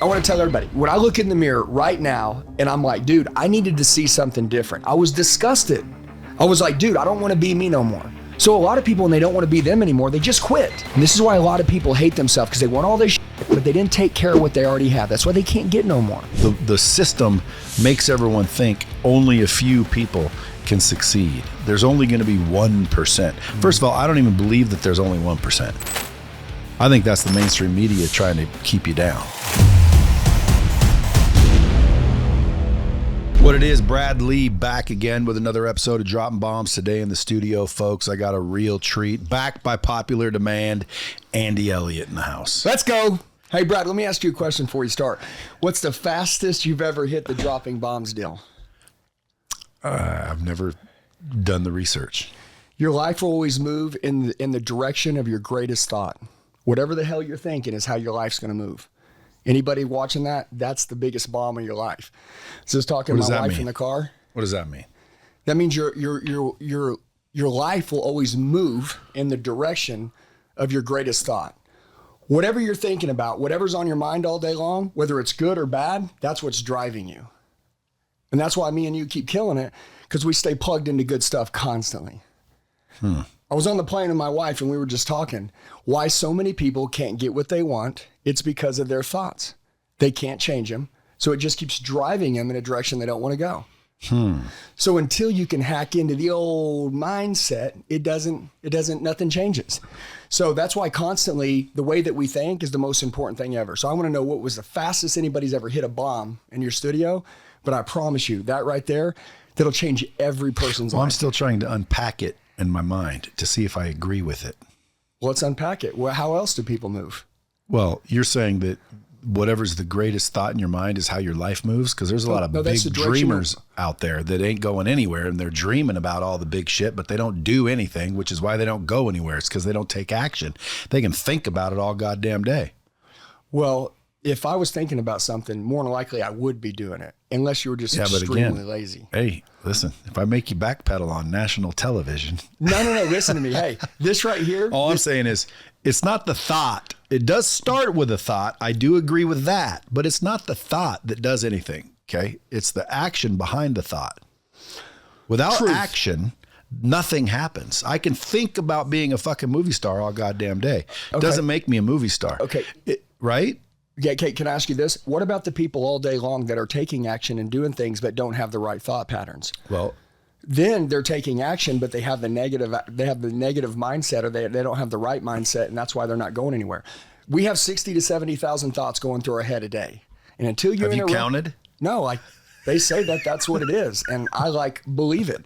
I want to tell everybody, when I look in the mirror right now and I'm like, dude, I needed to see something different. I was disgusted. I was like, dude, I don't want to be me no more. So a lot of people, when they don't want to be them anymore, they just quit. And this is why a lot of people hate themselves, because they want all this shit, but they didn't take care of what they already have. That's why they can't get no more. The system makes everyone think only a few people can succeed. There's only going to be 1%. First of all, I don't even believe that there's only 1%. I think that's the mainstream media trying to keep you down. What it is, Brad Lee back again with another episode of Dropping Bombs today in the studio, folks. I got a real treat. Backed by popular demand, Andy Elliott in the house. Let's go. Hey, Brad, let me ask you a question before you start. What's the fastest you've ever hit the dropping bombs deal? I've never done the research. Your life will always move in the direction of your greatest thought. Whatever the hell you're thinking is how your life's going to move. Anybody watching that? That's the biggest bomb of your life. So I was talking to my wife in the car. What does that mean? That means your life will always move in the direction of your greatest thought. Whatever you're thinking about, whatever's on your mind all day long, whether it's good or bad, that's what's driving you. And that's why me and you keep killing it, because we stay plugged into good stuff constantly. I was on the plane with my wife and we were just talking why so many people can't get what they want. It's because of their thoughts. They can't change them. So it just keeps driving them in a direction they don't want to go. So until you can hack into the old mindset, nothing changes. So that's why constantly the way that we think is the most important thing ever. So I want to know what was the fastest anybody's ever hit a bomb in your studio. But I promise you that right there, that'll change every person's life. I'm still trying to unpack it in my mind to see if I agree with it. Well, let's unpack it. Well, how else do people move? Well, you're saying that whatever's the greatest thought in your mind is how your life moves? Because there's a lot of big dreamers out there that ain't going anywhere, and they're dreaming about all the big shit, but they don't do anything, which is why they don't go anywhere. It's because they don't take action. They can think about it all goddamn day. Well, if I was thinking about something, more than likely I would be doing it, unless you were just extremely lazy. Hey, listen, if I make you backpedal on national television. No, listen to me. Hey, this right here. All I'm saying is it's not the thought. It does start with a thought. I do agree with that, but it's not the thought that does anything, okay? It's the action behind the thought. Without action, nothing happens. I can think about being a fucking movie star all goddamn day. It doesn't make me a movie star. Okay. Right? Yeah, Kate, can I ask you this? What about the people all day long that are taking action and doing things but don't have the right thought patterns? Well, then they're taking action, but they have the negative mindset, or they don't have the right mindset, and that's why they're not going anywhere. We have 60 to 70,000 thoughts going through our head a day. And until you counted? No, they say that's what it is, and I believe it.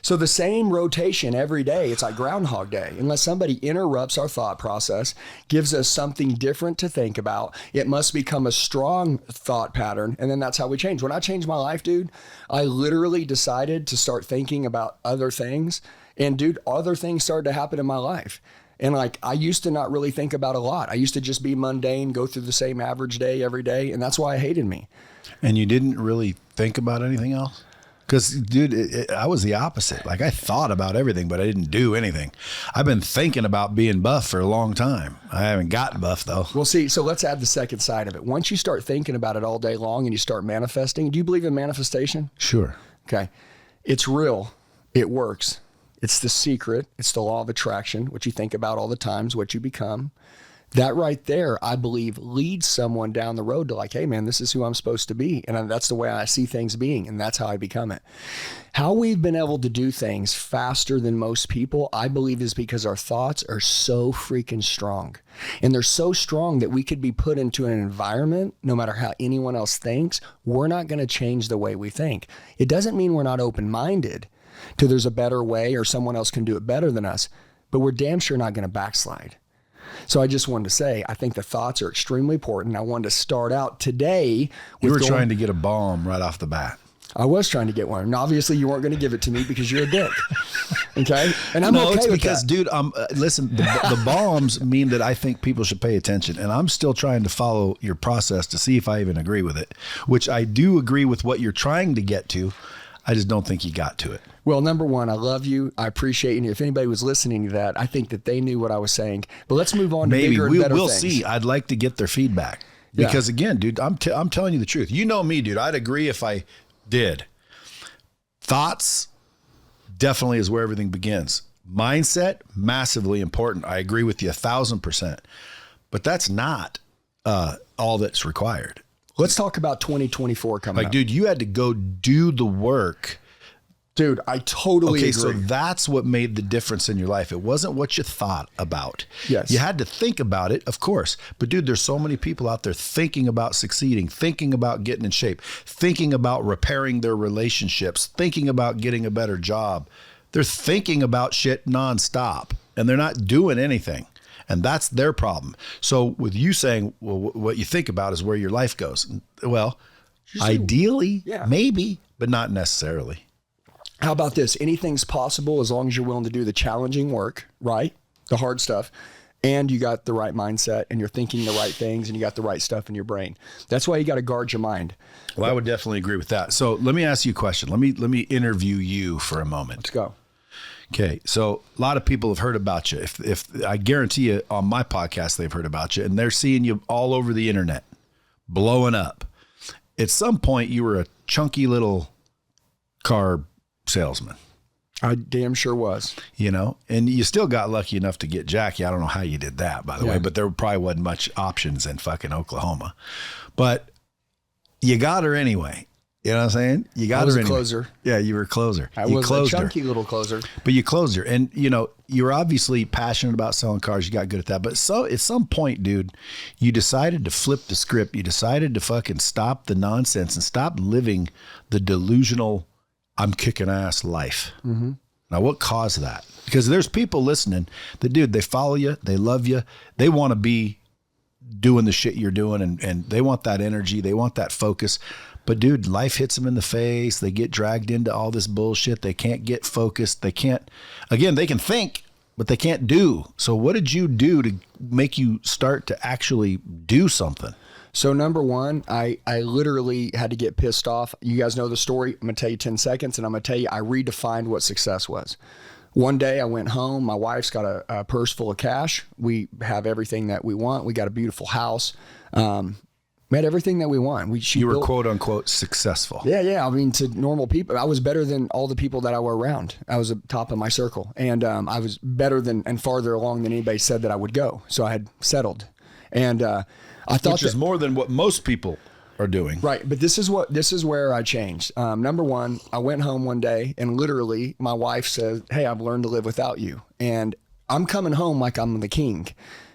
So the same rotation every day, it's like Groundhog Day. Unless somebody interrupts our thought process, gives us something different to think about, it must become a strong thought pattern, and then that's how we change. When I changed my life, dude, I literally decided to start thinking about other things, and dude, other things started to happen in my life. And I used to not really think about a lot. I used to just be mundane, go through the same average day every day, and that's why I hated me. And you didn't really think about anything else? Because, dude, I was the opposite. I thought about everything, but I didn't do anything. I've been thinking about being buff for a long time. I haven't gotten buff, though. Well, see, so let's add the second side of it. Once you start thinking about it all day long and you start manifesting, do you believe in manifestation? Sure. Okay. It's real. It works. It's the secret. It's the law of attraction. What you think about all the times, what you become. That right there, I believe, leads someone down the road to hey, man, this is who I'm supposed to be. And that's the way I see things being. And that's how I become it. How we've been able to do things faster than most people, I believe, is because our thoughts are so freaking strong. And they're so strong that we could be put into an environment, no matter how anyone else thinks, we're not going to change the way we think. It doesn't mean we're not open-minded to there's a better way or someone else can do it better than us, but we're damn sure not going to backslide. So I just wanted to say, I think the thoughts are extremely important. I wanted to start out today with You were trying to get a bomb right off the bat. I was trying to get one. And obviously you weren't going to give it to me because you're a dick. Okay? And I'm okay it's with because, that. dude, listen, the bombs mean that I think people should pay attention. And I'm still trying to follow your process to see if I even agree with it, which I do agree with what you're trying to get to. I just don't think you got to it. Well, number one, I love you. I appreciate you. If anybody was listening to that, I think that they knew what I was saying. But let's move on to bigger and better things. We'll see. I'd like to get their feedback. Because again, dude, I'm telling you the truth. You know me, dude. I'd agree if I did. Thoughts definitely is where everything begins. Mindset, massively important. I agree with you 1,000%. But that's not all that's required. Let's talk about 2024 coming up. Dude, you had to go do the work. Dude, I totally agree. So that's what made the difference in your life. It wasn't what you thought about. Yes. You had to think about it, of course. But dude, there's so many people out there thinking about succeeding, thinking about getting in shape, thinking about repairing their relationships, thinking about getting a better job. They're thinking about shit nonstop and they're not doing anything. And that's their problem. So with you saying, well, what you think about is where your life goes. Well, ideally, maybe, but not necessarily. How about this? Anything's possible as long as you're willing to do the challenging work, right? The hard stuff. And you got the right mindset and you're thinking the right things and you got the right stuff in your brain. That's why you got to guard your mind. Well, I would definitely agree with that. So let me ask you a question. Let me interview you for a moment. Let's go. Okay. So a lot of people have heard about you. If I guarantee you on my podcast, they've heard about you and they're seeing you all over the internet, blowing up. At some point you were a chunky little car salesman. I damn sure was. You know, and you still got lucky enough to get Jackie. I don't know how you did that, by the way, but there probably wasn't much options in fucking Oklahoma. But you got her anyway. You know what I'm saying? You got her anyway. Closer. Yeah, you were a closer. I was a chunky little closer. But you closed her. And, you know, you were obviously passionate about selling cars. You got good at that. But so at some point, dude, you decided to flip the script. You decided to fucking stop the nonsense and stop living the delusional I'm kicking ass life. Mm-hmm. Now, what caused that? Because there's people listening that, dude, they follow you. They love you. They want to be doing the shit you're doing and they want that energy. They want that focus. But dude, life hits them in the face. They get dragged into all this bullshit. They can't get focused. They can't, again, they can think, but they can't do. So what did you do to make you start to actually do something? So number one, I literally had to get pissed off. You guys know the story. I'm going to tell you 10 seconds and I'm going to tell you I redefined what success was. One day I went home. My wife's got a purse full of cash. We have everything that we want. We got a beautiful house. We had everything that we want. You were quote unquote successful. Yeah. I mean, to normal people, I was better than all the people that I were around. I was at the top of my circle and I was better than and farther along than anybody said that I would go. So I had settled and I thought which is more than what most people are doing. Right. But this is where I changed. Number one, I went home one day and literally my wife said, "Hey, I've learned to live without you." And I'm coming home like I'm the king.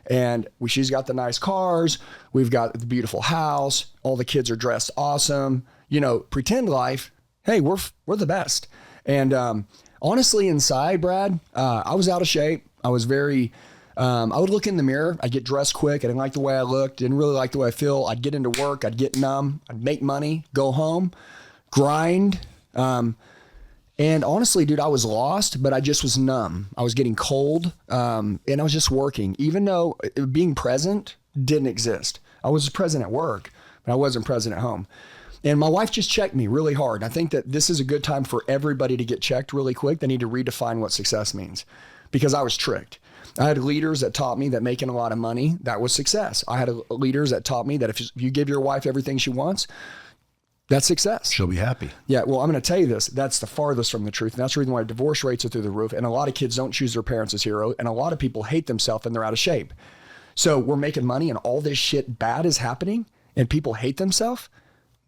And she's got the nice cars. We've got the beautiful house. All the kids are dressed awesome. You know, pretend life. Hey, we're the best. And honestly, inside, Brad, I was out of shape. I was very, I would look in the mirror. I'd get dressed quick. I didn't like the way I looked. Didn't really like the way I feel. I'd get into work. I'd get numb. I'd make money, go home, grind. And honestly, dude, I was lost, but I just was numb. I was getting cold, and I was just working, even though being present didn't exist. I was present at work, but I wasn't present at home. And my wife just checked me really hard. I think that this is a good time for everybody to get checked really quick. They need to redefine what success means because I was tricked. I had leaders that taught me that making a lot of money, that was success. I had leaders that taught me that if you give your wife everything she wants, that's success. She'll be happy. Yeah. Well, I'm going to tell you this. That's the farthest from the truth. And that's the reason why divorce rates are through the roof. And a lot of kids don't choose their parents as hero. And a lot of people hate themselves and they're out of shape. So we're making money and all this shit bad is happening and people hate themselves.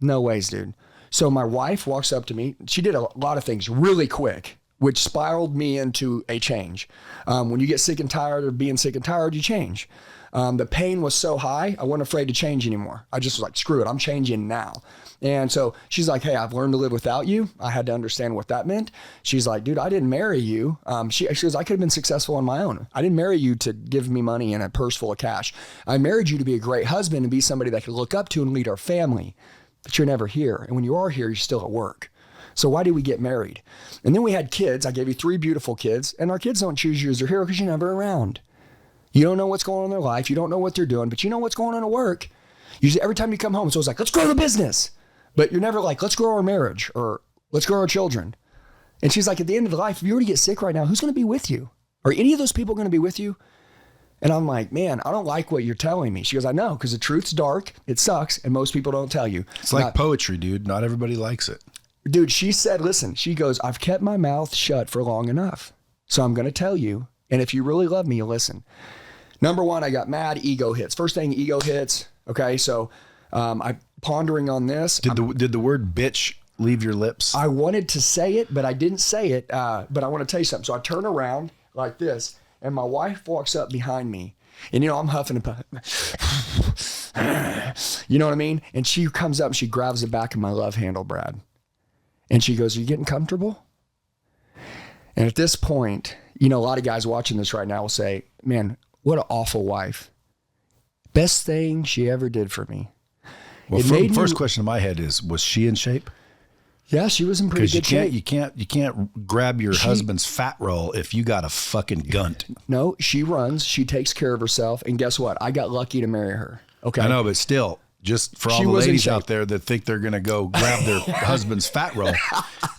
No ways, dude. So my wife walks up to me. She did a lot of things really quick, which spiraled me into a change. When you get sick and tired of being sick and tired, you change. The pain was so high, I wasn't afraid to change anymore. I just was like, screw it, I'm changing now. And so she's like, "Hey, I've learned to live without you." I had to understand what that meant. She's like, "Dude, I didn't marry you." She goes, "I could have been successful on my own. I didn't marry you to give me money and a purse full of cash. I married you to be a great husband and be somebody that I could look up to and lead our family. But you're never here. And when you are here, you're still at work. So why did we get married?" And then we had kids. I gave you 3 beautiful kids. And our kids don't choose you as their hero because you're never around. You don't know what's going on in their life. You don't know what they're doing, but you know what's going on at work. Usually every time you come home, it's always like, let's grow the business. But you're never like, let's grow our marriage or let's grow our children. And she's like, at the end of life, if you were to get sick right now, who's going to be with you? Are any of those people going to be with you? And I'm like, man, I don't like what you're telling me. She goes, I know, because the truth's dark, it sucks, and most people don't tell you. It's like poetry, dude. Not everybody likes it. Dude, she said, listen, she goes, I've kept my mouth shut for long enough. So I'm going to tell you. And if you really love me, you'll listen. Number one, I got mad ego hits. First thing, ego hits. Okay, so I'm pondering on this. Did the word bitch leave your lips? I wanted to say it, but I didn't say it. But I want to tell you something. So I turn around like this, and my wife walks up behind me. And, I'm huffing and puffing. You know what I mean? And she comes up and she grabs the back of my love handle, Brad. And she goes, are you getting comfortable? And at this point, a lot of guys watching this right now will say, man, what an awful wife. Best thing she ever did for me. Well, first question in my head is, was she in shape? Yeah, she was in pretty good shape. You can't grab your husband's fat roll if you got a fucking gunt. No, she runs. She takes care of herself. And guess what? I got lucky to marry her. Okay. I know, but still, just for all the ladies out there that think they're going to go grab their husband's fat roll,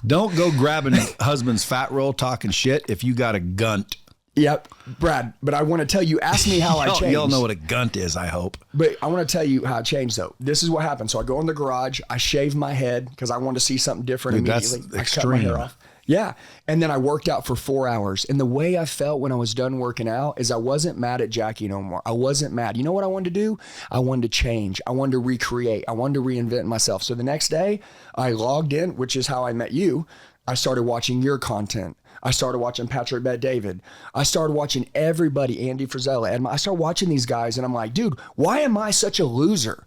don't go grabbing husband's fat roll talking shit if you got a gunt. Yep, Brad, but I want to tell you, ask me how I changed. Y'all know what a gunt is, I hope. But I want to tell you how I changed, though. This is what happened. So I go in the garage, I shave my head because I wanted to see something different immediately. That's extreme. I cut my hair off. Yeah. And then I worked out for 4 hours. And the way I felt when I was done working out is I wasn't mad at Jackie no more. I wasn't mad. You know what I wanted to do? I wanted to change. I wanted to recreate. I wanted to reinvent myself. So the next day I logged in, which is how I met you. I started watching your content. I started watching Patrick Bet-David. I started watching everybody, Andy Frisella. I started watching these guys and I'm like, dude, why am I such a loser?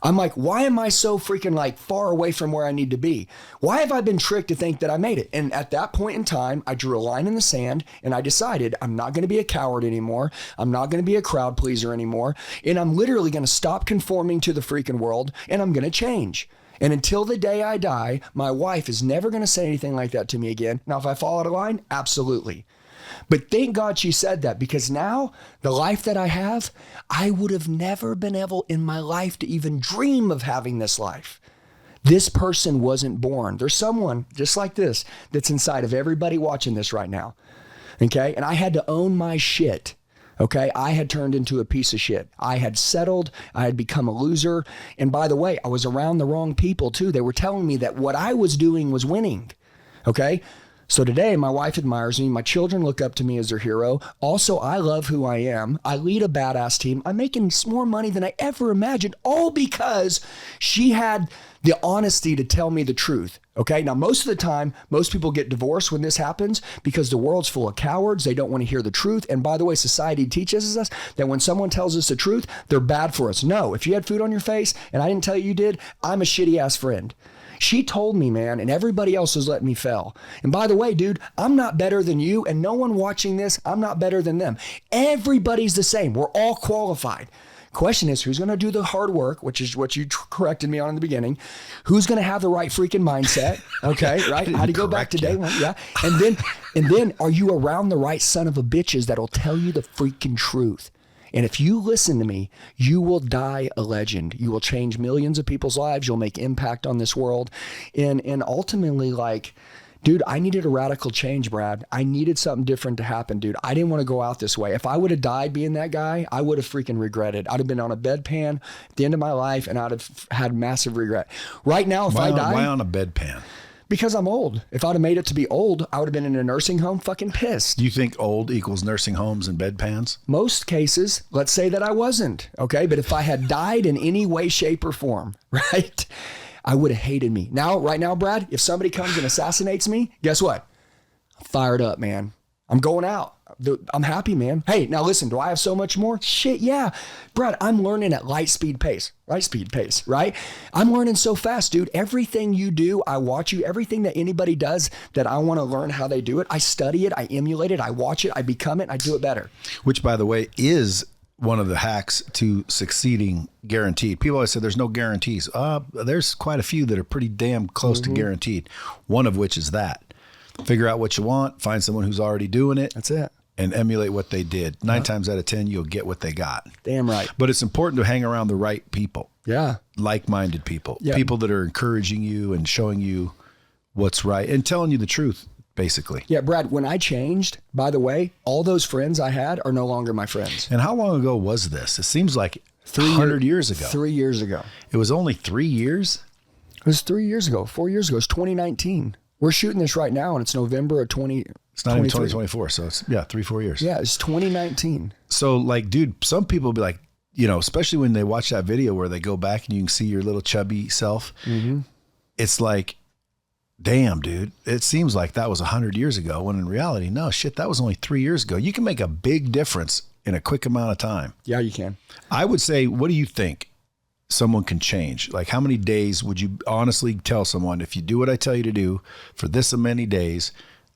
I'm like, why am I so freaking far away from where I need to be? Why have I been tricked to think that I made it? And at that point in time, I drew a line in the sand and I decided I'm not going to be a coward anymore. I'm not going to be a crowd pleaser anymore. And I'm literally going to stop conforming to the freaking world and I'm going to change. And until the day I die, my wife is never going to say anything like that to me again. Now, if I fall out of line, absolutely. But thank God she said that, because now the life that I have, I would have never been able in my life to even dream of having this life. This person wasn't born. There's someone just like this that's inside of everybody watching this right now. Okay. And I had to own my shit. Okay, I had turned into a piece of shit. I had settled. I had become a loser. And by the way, I was around the wrong people too. They were telling me that what I was doing was winning. Okay, so today my wife admires me. My children look up to me as their hero. Also, I love who I am. I lead a badass team. I'm making more money than I ever imagined, all because she had the honesty to tell me the truth. Okay. Now, most of the time, most people get divorced when this happens because the world's full of cowards. They don't want to hear the truth. And by the way, society teaches us that when someone tells us the truth, they're bad for us. No, if you had food on your face and I didn't tell you did, I'm a shitty ass friend. She told me, man, and everybody else was letting me fail. And by the way, dude, I'm not better than you, and no one watching this, I'm not better than them. Everybody's the same. We're all qualified. Question is, who's going to do the hard work, which is what you corrected me on in the beginning? Who's going to have the right freaking mindset? Okay, right? How to go back to day one? Yeah. And then are you around the right son of a bitches that'll tell you the freaking truth? And if you listen to me, you will die a legend. You will change millions of people's lives. You'll make impact on this world. And ultimately, dude, I needed a radical change, Brad. I needed something different to happen, dude. I didn't want to go out this way. If I would have died being that guy, I would have freaking regretted. I'd have been on a bedpan at the end of my life, and I'd have had massive regret. Right now, if I die... Why on a bedpan? Because I'm old. If I'd have made it to be old, I would have been in a nursing home fucking pissed. Do you think old equals nursing homes and bedpans? Most cases, let's say that I wasn't, okay? But if I had died in any way, shape, or form, right, I would have hated me. Now, right now, Brad, if somebody comes and assassinates me, guess what? I'm fired up, man. I'm going out. I'm happy, man. Hey, now listen, do I have so much more? Shit, yeah. Brad, I'm learning at light speed pace, right? I'm learning so fast, dude. Everything you do, I watch you. Everything that anybody does that I want to learn how they do it, I study it, I emulate it, I watch it, I become it, and I do it better. Which, by the way, is one of the hacks to succeeding guaranteed. People always say there's no guarantees. There's quite a few that are pretty damn close to guaranteed. One of which is that. Figure out what you want, find someone who's already doing it. That's it. And emulate what they did. 9 times out of 10, you'll get what they got. Damn right. But it's important to hang around the right people. Yeah. Like-minded people. Yeah. People that are encouraging you and showing you what's right and telling you the truth. basically. Yeah, Brad, when I changed, by the way, all those friends I had are no longer my friends. And how long ago was this? It seems like 300 years ago. 3 years ago. It was only 3 years? It was 3 years ago, 4 years ago. It's 2019. We're shooting this right now, and it's November of 20. It's not even 2024, so it's 3-4 years. Yeah, it's 2019. So like, dude, some people be like, you know, especially when they watch that video where they go back and you can see your little chubby self. Mm-hmm. It's like, damn, dude, it seems like that was 100 years ago, when in reality, no, shit, that was only 3 years ago. You can make a big difference in a quick amount of time. Yeah, you can. I would say, what do you think someone can change? Like, how many days would you honestly tell someone, if you do what I tell you to do for this many days,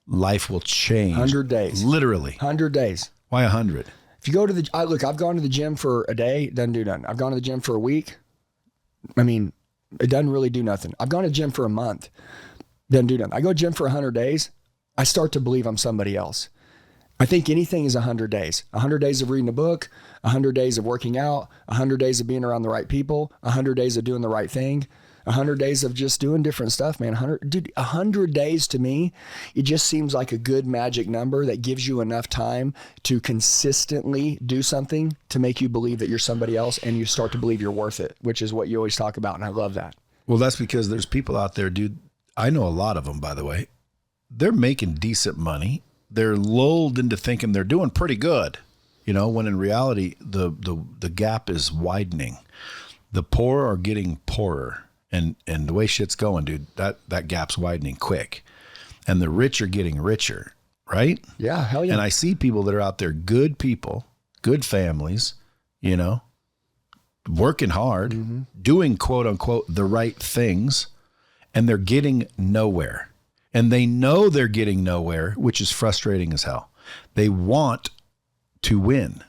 life will change? 100 days. Literally. 100 days. Why 100? If you go to look, I've gone to the gym for a day, doesn't do nothing. I've gone to the gym for a week. I mean, it doesn't really do nothing. I've gone to the gym for a month, doesn't do nothing. I go to the gym for 100 days. I start to believe I'm somebody else. I think anything is 100 days. 100 days of reading a book, 100 days of working out, 100 days of being around the right people, 100 days of doing the right thing, 100 days of just doing different stuff, man. 100 days to me, it just seems like a good magic number that gives you enough time to consistently do something to make you believe that you're somebody else, and you start to believe you're worth it, which is what you always talk about, and I love that. Well, that's because there's people out there, dude. I know a lot of them, by the way. They're making decent money. They're lulled into thinking they're doing pretty good, you know, when in reality, the gap is widening. The poor are getting poorer. And the way shit's going, dude, that gap's widening quick. And the rich are getting richer, right? Yeah, hell yeah. And I see people that are out there, good people, good families, you know, working hard, doing quote unquote the right things, and they're getting nowhere. And they know they're getting nowhere, which is frustrating as hell. They want to win.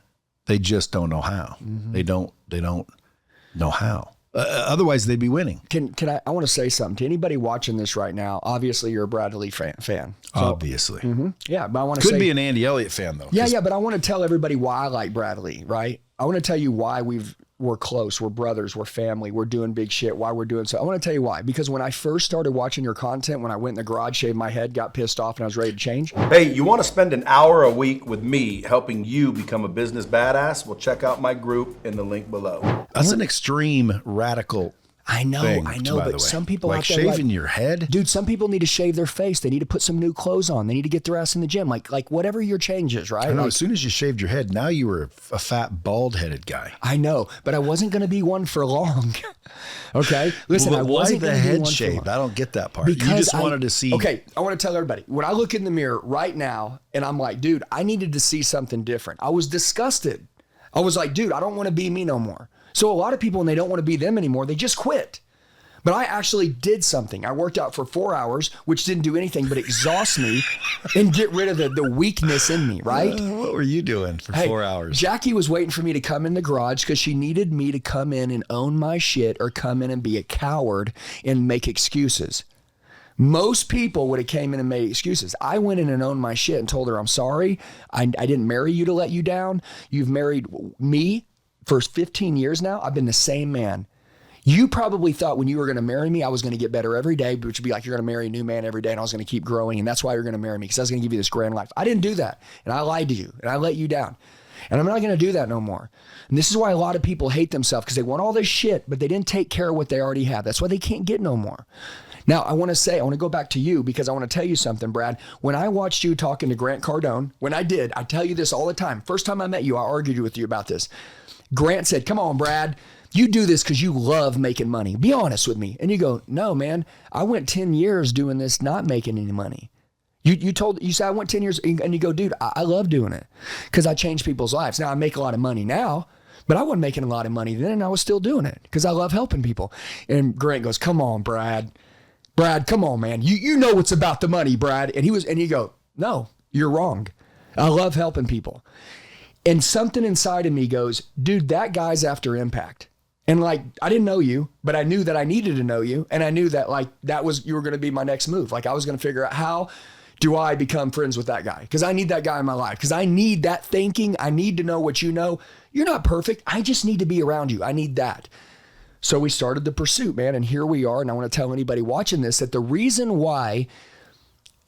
They just don't know how. They don't know how. Otherwise, they'd be winning. Can I want to say something to anybody watching this right now. Obviously, you're a Bradley fan. So, obviously. Yeah, but I want to say... Could be an Andy Elliott fan, though. Yeah, but I want to tell everybody why I like Bradley, right? I want to tell you why we're close, we're brothers, we're family, we're doing big shit, why we're doing so. I want to tell you why. Because when I first started watching your content, when I went in the garage, shaved my head, got pissed off, and I was ready to change. Hey, you want to spend an hour a week with me helping you become a business badass? Well, check out my group in the link below. That's an extreme radical I know, thing, but some people like out there shaving your head. Dude, some people need to shave their face. They need to put some new clothes on. They need to get their ass in the gym. Like whatever your change is, right? I know. Like, as soon as you shaved your head, now you were a fat, bald-headed guy. I know, but I wasn't going to be one for long. Okay, listen, Well, I wasn't why the gonna be head one for shaved? long. I don't get that part. Because you just wanted to see. Okay, I want to tell everybody, when I look in the mirror right now and I'm like, dude, I needed to see something different. I was disgusted. I was like, dude, I don't want to be me no more. So a lot of people, when they don't want to be them anymore, they just quit. But I actually did something. I worked out for 4 hours, which didn't do anything but exhaust me and get rid of the weakness in me, right? What were you doing for 4 hours? Jackie was waiting for me to come in the garage because she needed me to come in and own my shit, or come in and be a coward and make excuses. Most people would have came in and made excuses. I went in and owned my shit and told her, I'm sorry. I didn't marry you to let you down. You've married me for 15 years now. I've been the same man. You probably thought when you were going to marry me, I was going to get better every day, which would be like, you're going to marry a new man every day, and I was going to keep growing, and that's why you're going to marry me, because I was going to give you this grand life. I didn't do that, and I lied to you, and I let you down, and I'm not going to do that no more. And this is why a lot of people hate themselves, because they want all this shit, but they didn't take care of what they already have. That's why they can't get no more. Now, I want to go back to you, because I want to tell you something, Brad. When I watched you talking to Grant Cardone, when I did, I tell you this all the time. First time I met you, I argued with you about this. Grant said, come on, Brad. You do this because you love making money. Be honest with me. And you go, no, man, I went 10 years doing this, not making any money. You said I went 10 years, and you go, dude, I love doing it because I change people's lives. Now I make a lot of money now, but I wasn't making a lot of money then, and I was still doing it because I love helping people. And Grant goes, come on, Brad, come on, man. You know it's about the money, Brad. And you go, no, you're wrong. I love helping people. And something inside of me goes, dude, that guy's after impact. And like, I didn't know you, but I knew that I needed to know you. And I knew that like, you were going to be my next move. Like I was going to figure out, how do I become friends with that guy? Because I need that guy in my life. Because I need that thinking. I need to know what you know. You're not perfect. I just need to be around you. I need that. So we started the pursuit, man. And here we are. And I want to tell anybody watching this that the reason why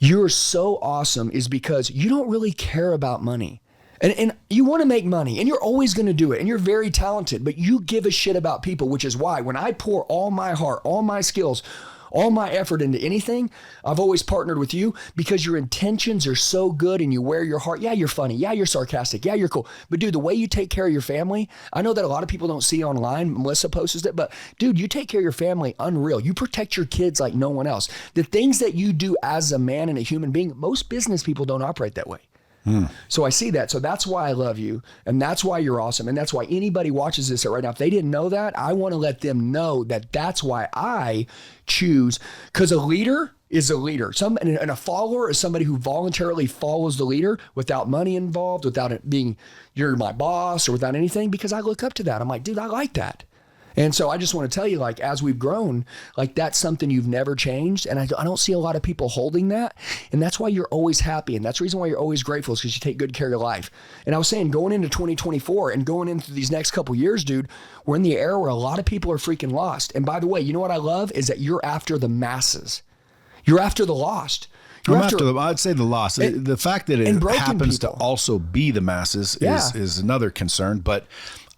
you're so awesome is because you don't really care about money. And you want to make money, and you're always going to do it, and you're very talented, but you give a shit about people, which is why when I pour all my heart, all my skills, all my effort into anything, I've always partnered with you because your intentions are so good and you wear your heart. Yeah, you're funny. Yeah, you're sarcastic. Yeah, you're cool. But dude, the way you take care of your family, I know that a lot of people don't see online. Melissa posts it, but dude, you take care of your family unreal. You protect your kids like no one else. The things that you do as a man and a human being, most business people don't operate that way. So I see that. So that's why I love you. And that's why you're awesome. And that's why anybody watches this right now, if they didn't know that, I want to let them know that that's why I choose, because a leader is a leader. And a follower is somebody who voluntarily follows the leader without money involved, without it being, you're my boss, or without anything, because I look up to that. I'm like, dude, I like that. And so I just want to tell you, like, as we've grown, like, that's something you've never changed. And I don't see a lot of people holding that. And that's why you're always happy. And that's the reason why you're always grateful, is because you take good care of your life. And I was saying, going into 2024 and going into these next couple years, dude, we're in the era where a lot of people are freaking lost. And by the way, you know what I love is that you're after the masses. You're after the lost. I'd say the lost. The fact that it happens people. to also be the masses is another concern. But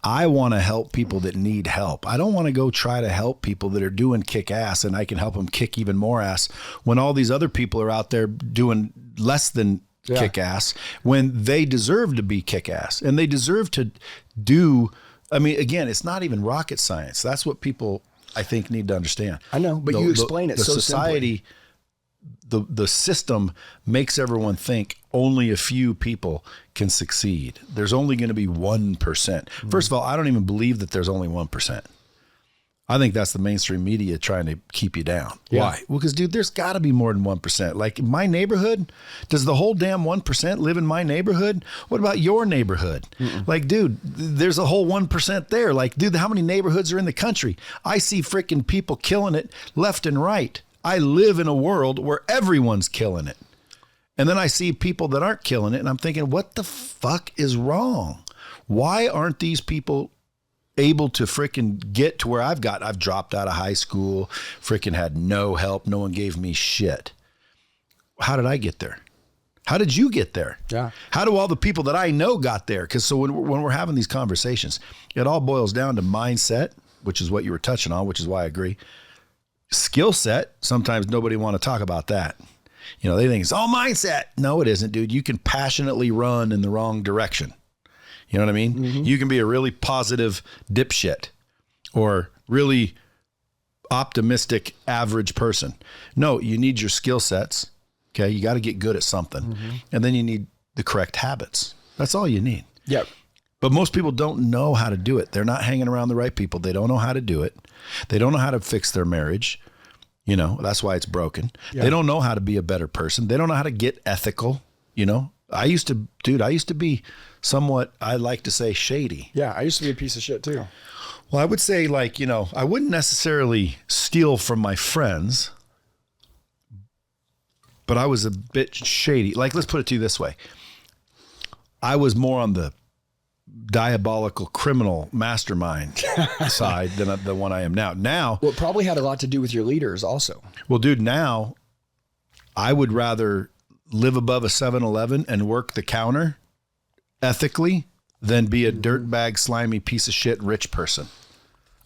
I want to help people that need help. I don't want to go try to help people that are doing kick ass and I can help them kick even more ass when all these other people are out there doing less than kick ass, when they deserve to be kick ass and they deserve to do. I mean, again, it's not even rocket science. That's what people, I think, need to understand. I know, but you explain it so society, simply. The system makes everyone think only a few people can succeed. There's only going to be 1%. First of all, I don't even believe that there's only 1%. I think that's the mainstream media trying to keep you down. Yeah. Why? Well, because, dude, there's got to be more than 1%. Like, in my neighborhood, does the whole damn 1% live in my neighborhood? What about your neighborhood? Like, dude, there's a whole 1% there. Like, dude, how many neighborhoods are in the country? I see freaking people killing it left and right. I live in a world where everyone's killing it. And then I see people that aren't killing it, and I'm thinking, what the fuck is wrong? Why aren't these people able to freaking get to where I've got? I've dropped out of high school, freaking had no help. No one gave me shit. How did I get there? How did you get there? Yeah. How do all the people that I know got there? Because so when we're having these conversations, it all boils down to mindset, which is what you were touching on, which is why I agree. Skill set, sometimes nobody want to talk about that. You know, they think it's all mindset. No, it isn't, dude. You can passionately run in the wrong direction. You know what I mean? You can be a really positive dipshit or really optimistic average person. No, you need your skill sets. Okay. You got to get good at something. And then you need the correct habits. That's all you need. Yep. But most people don't know how to do it. They're not hanging around the right people. They don't know how to do it. They don't know how to fix their marriage. You know, that's why it's broken. Yeah. They don't know how to be a better person. They don't know how to get ethical. You know, I used to be somewhat, I like to say, shady. Yeah. I used to be a piece of shit too. Well, I would say, like, you know, I wouldn't necessarily steal from my friends, but I was a bit shady. Like, let's put it to you this way. I was more on the diabolical criminal mastermind side than the one I am now. Now, well, it probably had a lot to do with your leaders also. Well, dude, now I would rather live above a 7-Eleven and work the counter ethically than be a dirtbag, slimy piece of shit rich person.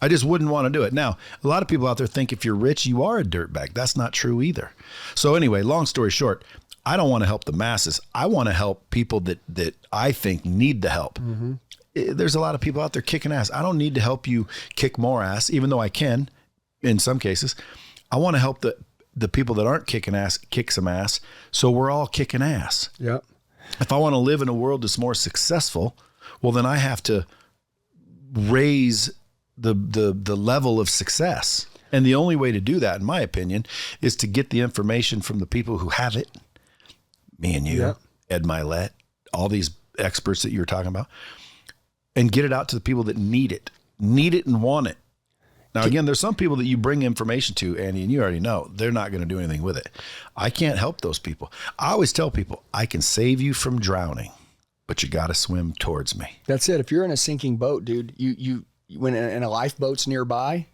I just wouldn't want to do it. Now, a lot of people out there think if you're rich, you are a dirtbag. That's not true either. So anyway, long story short, I don't want to help the masses. I want to help people that I think need the help. There's a lot of people out there kicking ass. I don't need to help you kick more ass, even though I can in some cases. I want to help the people that aren't kicking ass, kick some ass. So we're all kicking ass. Yeah. If I want to live in a world that's more successful, well, then I have to raise the level of success. And the only way to do that, in my opinion, is to get the information from the people who have it. Me and you, Ed Milet, all these experts that you were talking about, and get it out to the people that need it and want it. Now, again, there's some people that you bring information to, Andy, and you already know they're not going to do anything with it. I can't help those people. I always tell people, I can save you from drowning, but you got to swim towards me. That's it. If you're in a sinking boat, dude, you when a lifeboat's nearby,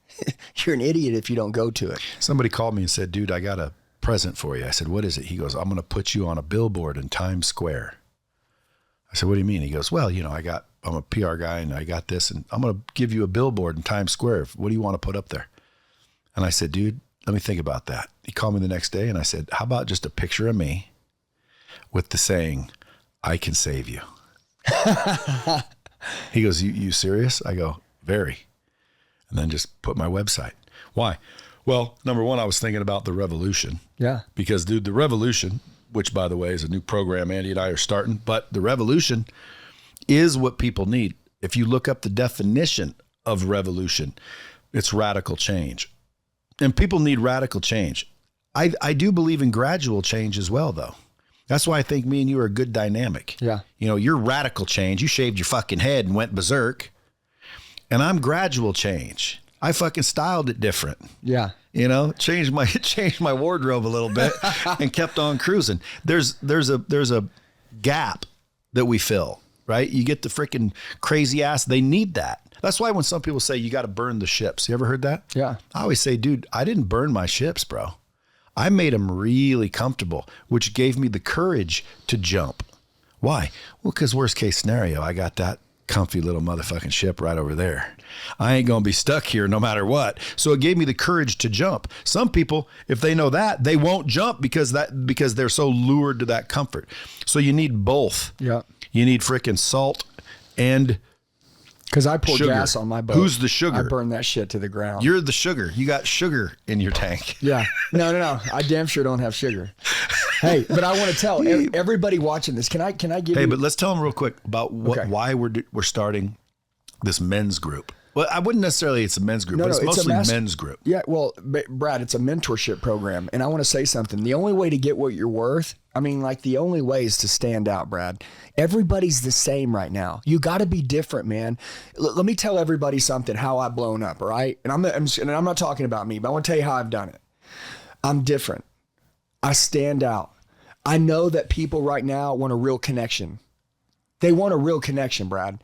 you're an idiot if you don't go to it. Somebody called me and said, dude, I got a present for you. I said, what is it? He goes, I'm going to put you on a billboard in Times Square. I said, what do you mean? He goes, well, I'm a PR guy and I got this and I'm going to give you a billboard in Times Square. What do you want to put up there? And I said, dude, let me think about that. He called me the next day and I said, how about just a picture of me with the saying, I can save you. He goes, you serious? I go, very. And then just put my website. Why? Well, number one, I was thinking about the revolution. Yeah. Because, dude, the revolution, which, by the way, is a new program Andy and I are starting, but the revolution is what people need. If you look up the definition of revolution, it's radical change. And people need radical change. I do believe in gradual change as well, though. That's why I think me and you are a good dynamic. Yeah. You're radical change. You shaved your fucking head and went berserk. And I'm gradual change. I fucking styled it different. Yeah. Changed my wardrobe a little bit and kept on cruising. There's a gap that we fill, right? You get the freaking crazy ass. They need that. That's why when some people say you got to burn the ships, you ever heard that? Yeah. I always say, dude, I didn't burn my ships, bro. I made them really comfortable, which gave me the courage to jump. Why? Well, because worst case scenario, I got that comfy little motherfucking ship right over there. I ain't going to be stuck here no matter what. So it gave me the courage to jump. Some people, if they know that, they won't jump because they're so lured to that comfort. So you need both. Yeah. You need freaking salt and because I pour sugar. gas on my boat. Who's the sugar? I burn that shit to the ground. You're the sugar. You got sugar in your tank. Yeah. No. I damn sure don't have sugar. Hey, but I want to tell everybody watching this. Can I give you? Hey, but let's tell them real quick about why we're starting this men's group. Well, I wouldn't necessarily it's a men's group, but it's mostly men's group. Yeah, well, Brad, it's a mentorship program. And I want to say something. The only way to get what you're worth, the only way is to stand out, Brad. Everybody's the same right now. You got to be different, man. Let me tell everybody something, how I've blown up, all right? And I'm not talking about me, but I want to tell you how I've done it. I'm different. I stand out. I know that people right now want a real connection. They want a real connection, Brad.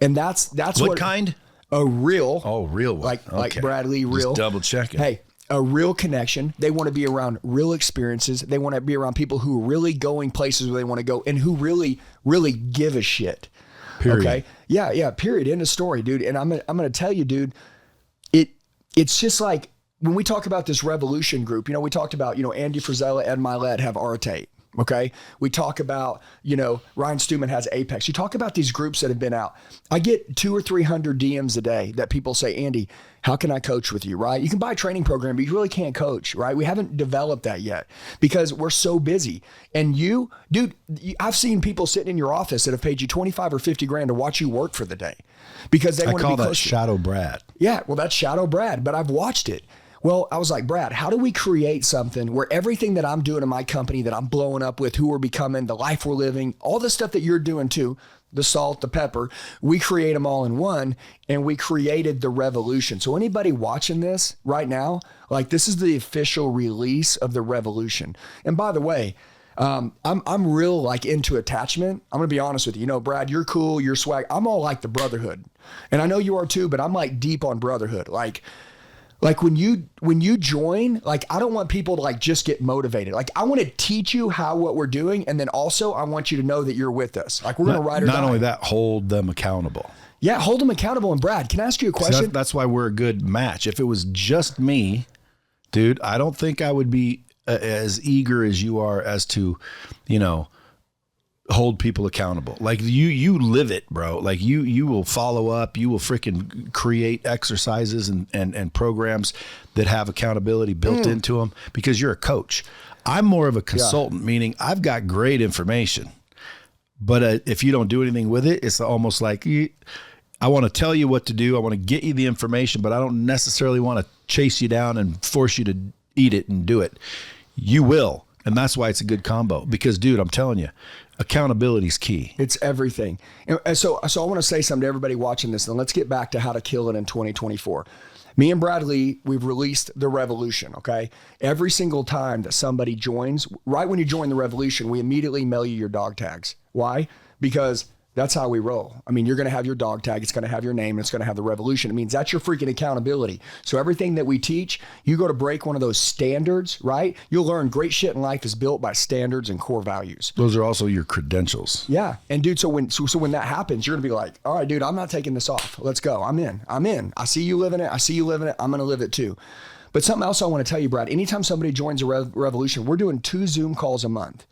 And that's what kind? A real. Oh, real one. Like Bradley, real. Just double checking. Hey, a real connection. They want to be around real experiences. They want to be around people who are really going places where they want to go and who really, really give a shit. Period. Okay. Yeah. Period. End of story, dude. And I'm going to tell you, dude, it's just like when we talk about this revolution group, we talked about, Andy Frisella, Ed Milet have Artate. Okay. We talk about, Ryan Stewman has Apex. You talk about these groups that have been out. I get 200 or 300 DMs a day that people say, Andy, how can I coach with you? Right. You can buy a training program, but you really can't coach. Right. We haven't developed that yet because we're so busy. And you, dude, I've seen people sitting in your office that have paid you 25 or 50 grand to watch you work for the day because they want to be close. I call that Shadow Brad. Yeah. Well, that's Shadow Brad, but I've watched it. Well, I was like, Brad, how do we create something where everything that I'm doing in my company that I'm blowing up with, who we're becoming, the life we're living, all the stuff that you're doing too, the salt, the pepper, we create them all in one, and we created the revolution. So anybody watching this right now, this is the official release of the revolution. And by the way, I'm real into attachment. I'm gonna be honest with you. Brad, you're cool, you're swag. I'm all like the brotherhood, and I know you are too. But I'm deep on brotherhood. Like when you join, I don't want people to just get motivated. I want to teach you what we're doing. And then also I want you to know that you're with us. We're going to ride or die. Not only that, hold them accountable. Yeah. Hold them accountable. And Brad, can I ask you a question? That's why we're a good match. If it was just me, dude, I don't think I would be as eager as you are as to, hold people accountable. You live it, bro. You will follow up, you will freaking create exercises and programs that have accountability built into them because you're a coach. I'm more of a consultant, meaning I've got great information, but if you don't do anything with it, it's almost like I want to tell you what to do. I want to get you the information, but I don't necessarily want to chase you down and force you to eat it and do it. You will. And that's why it's a good combo because, dude, I'm telling you, accountability is key. It's everything. And so I want to say something to everybody watching this, and let's get back to how to kill it in 2024. Me and Bradley, we've released the revolution, okay? Every single time that somebody joins, right when you join the revolution, we immediately mail you your dog tags. Why? Because That's how we roll. I mean, you're going to have your dog tag. It's going to have your name. It's going to have the revolution. It means that's your freaking accountability. So everything that we teach, you go to break one of those standards, right? You'll learn great shit in life is built by standards and core values. Those are also your credentials. Yeah. And dude, so when that happens, you're going to be like, all right, dude, I'm not taking this off. Let's go. I'm in. I see you living it. I'm going to live it too. But something else I want to tell you, Brad, anytime somebody joins a revolution, we're doing 2 Zoom calls a month.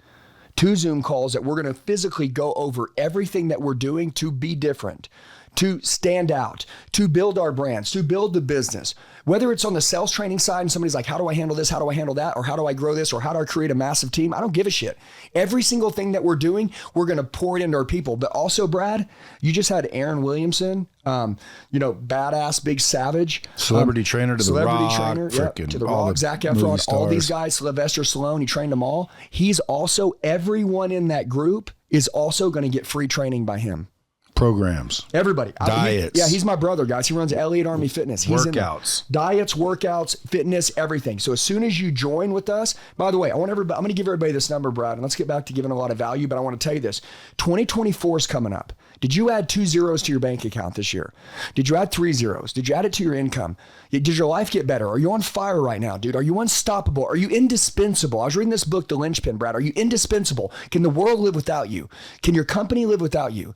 2 Zoom calls that we're going to physically go over everything that we're doing to be different, to stand out, to build our brands, to build the business. Whether it's on the sales training side and somebody's like, how do I handle this? How do I handle that? Or how do I grow this? Or how do I create a massive team? I don't give a shit. Every single thing that we're doing, we're going to pour it into our people. But also, Brad, you just had Aaron Williamson, badass, big savage. Celebrity trainer to the Rock. To the Rock, Zac Efron, all these guys, Sylvester Stallone, he trained them all. He's also, everyone in that group is also going to get free training by him. Programs. Everybody. Diets. He's my brother, guys. He runs Elliott Army Fitness. He's workouts. Diets, workouts, fitness, everything. So as soon as you join with us, by the way, I'm going to give everybody this number, Brad, and let's get back to giving a lot of value, but I want to tell you this. 2024 is coming up. Did you add 2 zeros to your bank account this year? Did you add 3 zeros? Did you add it to your income? Did your life get better? Are you on fire right now, dude? Are you unstoppable? Are you indispensable? I was reading this book, The Linchpin, Brad. Are you indispensable? Can the world live without you? Can your company live without you?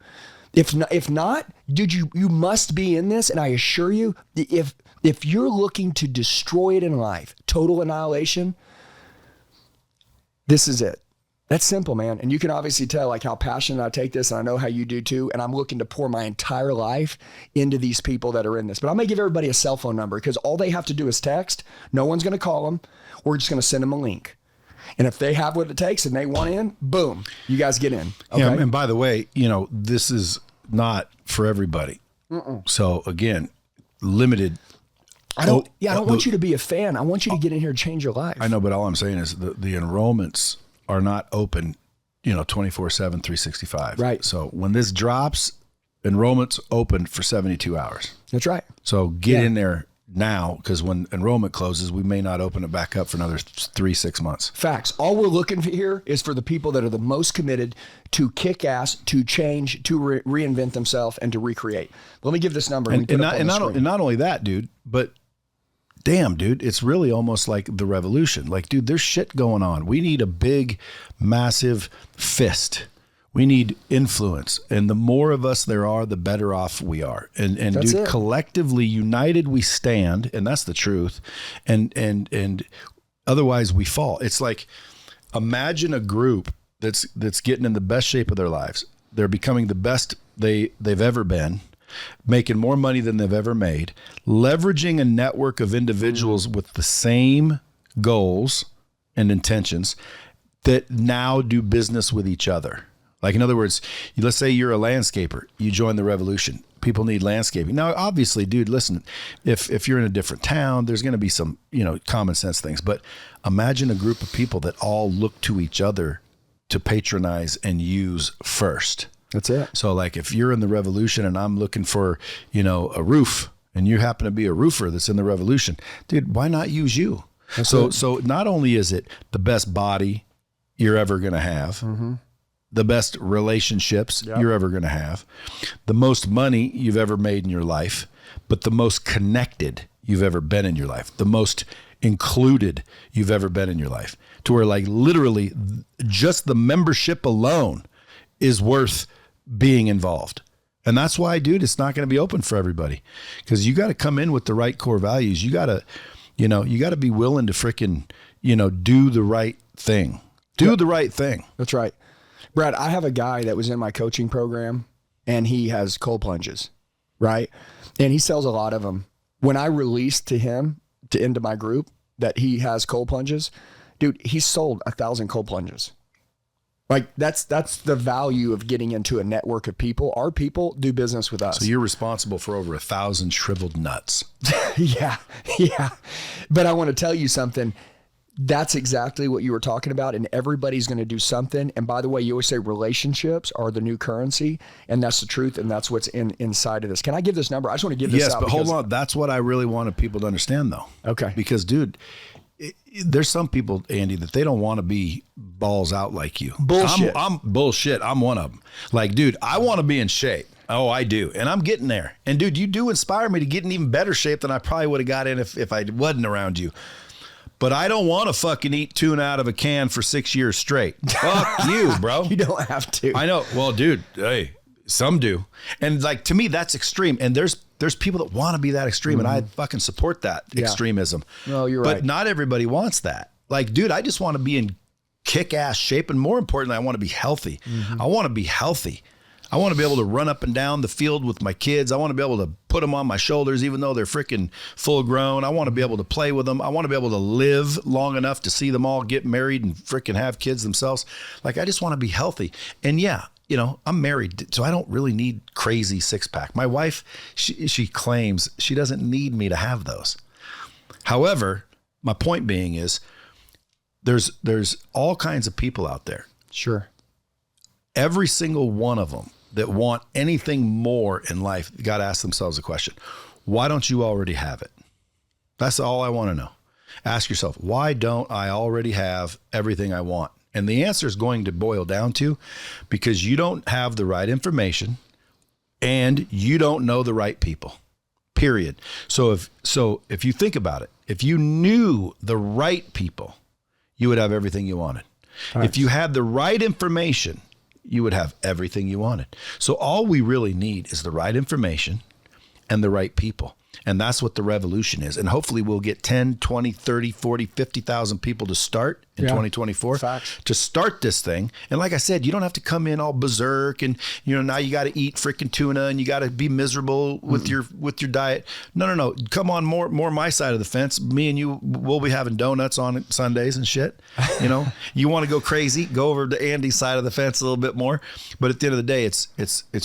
If not, dude, you must be in this. And I assure you, if you're looking to destroy it in life, total annihilation, this is it. That's simple, man. And you can obviously tell like how passionate I take this, and I know how you do too. And I'm looking to pour my entire life into these people that are in this. But I'm going to give everybody a cell phone number because all they have to do is text. No one's going to call them. We're just going to send them a link. And if they have what it takes and they want in, boom, you guys get in. Okay? Yeah, and by the way, this is not for everybody. So again, limited. I don't want you to be a fan. I want you to get in here and change your life. I know, but all I'm saying is the enrollments are not open, 24/7, 365. Right. So when this drops, enrollment's open for 72 hours. That's right. So get in there now, because when enrollment closes, we may not open it back up for another 3-6 months. Facts. All we're looking for here is for the people that are the most committed to kick ass, to change, to reinvent themselves, and to recreate. Let me give this number. And not only that, dude, but damn, dude, it's really almost like the revolution. Like, dude, there's shit going on. We need a big, massive fist. We need influence. And the more of us there are, the better off we are. And dude, collectively united we stand, and that's the truth. And otherwise we fall. It's like, imagine a group that's getting in the best shape of their lives. They're becoming the best they've ever been, making more money than they've ever made, leveraging a network of individuals with the same goals and intentions that now do business with each other. Like, in other words, let's say you're a landscaper, you join the revolution. People need landscaping. Now, obviously, dude, listen, if you're in a different town, there's going to be some, common sense things, but imagine a group of people that all look to each other to patronize and use first. That's it. So like, if you're in the revolution and I'm looking for, a roof, and you happen to be a roofer that's in the revolution, dude, why not use you? So not only is it the best body you're ever going to have, the best relationships you're ever going to have, the most money you've ever made in your life, but the most connected you've ever been in your life, the most included you've ever been in your life, to where like literally just the membership alone is worth being involved. And that's why, dude, it's not going to be open for everybody, because you got to come in with the right core values. You got to, you got to be willing to freaking, do the right thing. Do the right thing. That's right. Brad, I have a guy that was in my coaching program, and he has cold plunges, right? And he sells a lot of them. When I released to him into my group that he has cold plunges, dude, he sold 1,000 cold plunges. Like that's the value of getting into a network of people. Our people do business with us. So you're responsible for over 1,000 shriveled nuts. Yeah. But I want to tell you something. That's exactly what you were talking about, and everybody's going to do something. And by the way, you always say relationships are the new currency, and that's the truth, and that's what's inside of this. Can I give this number? I just want to give this out. Yes, but hold on. That's what I really wanted people to understand, though. Okay. Because, dude, there's some people, Andy, that they don't want to be balls out like you. Bullshit. I'm bullshit. I'm one of them. Like, dude, I want to be in shape. Oh, I do. And I'm getting there. And dude, you do inspire me to get in even better shape than I probably would have got in if I wasn't around you. But I don't want to fucking eat tuna out of a can for 6 years straight. Fuck you, bro. You don't have to. I know. Well, dude, hey, some do. And like, to me, that's extreme. And there's people that want to be that extreme, and I fucking support that extremism. No, you're right. But not everybody wants that. Like, dude, I just want to be in kick-ass shape, and more importantly, I want to be healthy. I want to be healthy. I want to be able to run up and down the field with my kids. I want to be able to put them on my shoulders, even though they're freaking full grown. I want to be able to play with them. I want to be able to live long enough to see them all get married and freaking have kids themselves. Like, I just want to be healthy. And yeah, you know, I'm married, so I don't really need crazy six-pack. My wife, she claims she doesn't need me to have those. However, my point being is there's all kinds of people out there. Sure. Every single one of them that want anything more in life got to ask themselves a question. Why don't you already have it? That's all I want to know. Ask yourself, why don't I already have everything I want? And the answer is going to boil down to because you don't have the right information and you don't know the right people, period. So if you think about it, if you knew the right people, you would have everything you wanted. Nice. If you had the right information, you would have everything you wanted. So all we really need is the right information and the right people. And that's what the revolution is. And hopefully we'll get 10, 20, 30, 40, 50,000 people to start in 2024 to start this thing. And like I said, you don't have to come in all berserk and, you know, now you got to eat freaking tuna and you got to be miserable with your diet. No. Come on more my side of the fence. Me and you, we'll be having donuts on Sundays and shit. You know, you want to go crazy, go over to Andy's side of the fence a little bit more. But at the end of the day, it's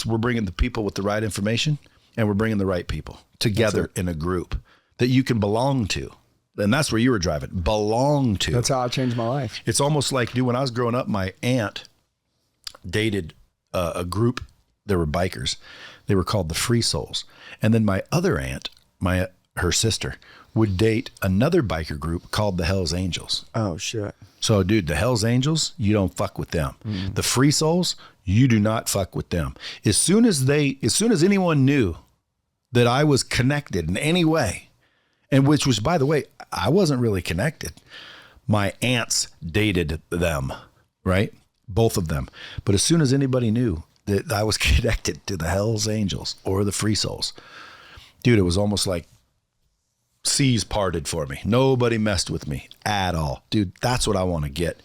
we're bringing the people with the right information and we're bringing the right people together in a group that you can belong to. And that's where you were driving. Belong to. That's how I changed my life. It's almost like, dude, when I was growing up, my aunt dated a group. They were bikers. They were called the Free Souls. And then my other aunt, her sister, would date another biker group called the Hells Angels. Oh, shit. So, dude, the Hells Angels, you don't fuck with them. The Free Souls, you do not fuck with them. As soon as anyone knew that I was connected in any way, and which was, by the way, I wasn't really connected. My aunts dated them, right? Both of them. But as soon as anybody knew that I was connected to the Hells Angels or the Free Souls, dude, it was almost like seas parted for me. Nobody messed with me at all. Dude, that's what I want to get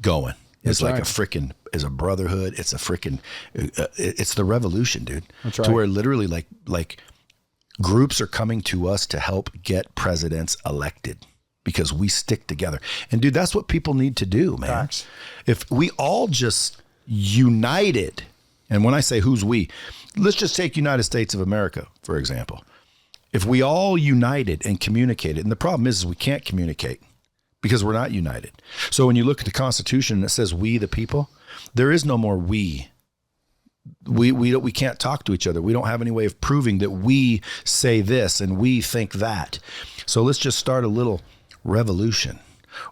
going. It's That's like right. a freaking, it's a brotherhood. It's a freaking, it's the revolution, dude. That's right. To where literally like groups are coming to us to help get presidents elected because we stick together. And dude, that's what people need to do, man. Facts. If we all just united, and when I say who's we, let's just take United States of America, for example. If we all united and communicated, and the problem is we can't communicate because we're not united. So when you look at the Constitution and it says we the people, there is no more we. We can't talk to each other. We don't have any way of proving that we say this and we think that. So let's just start a little revolution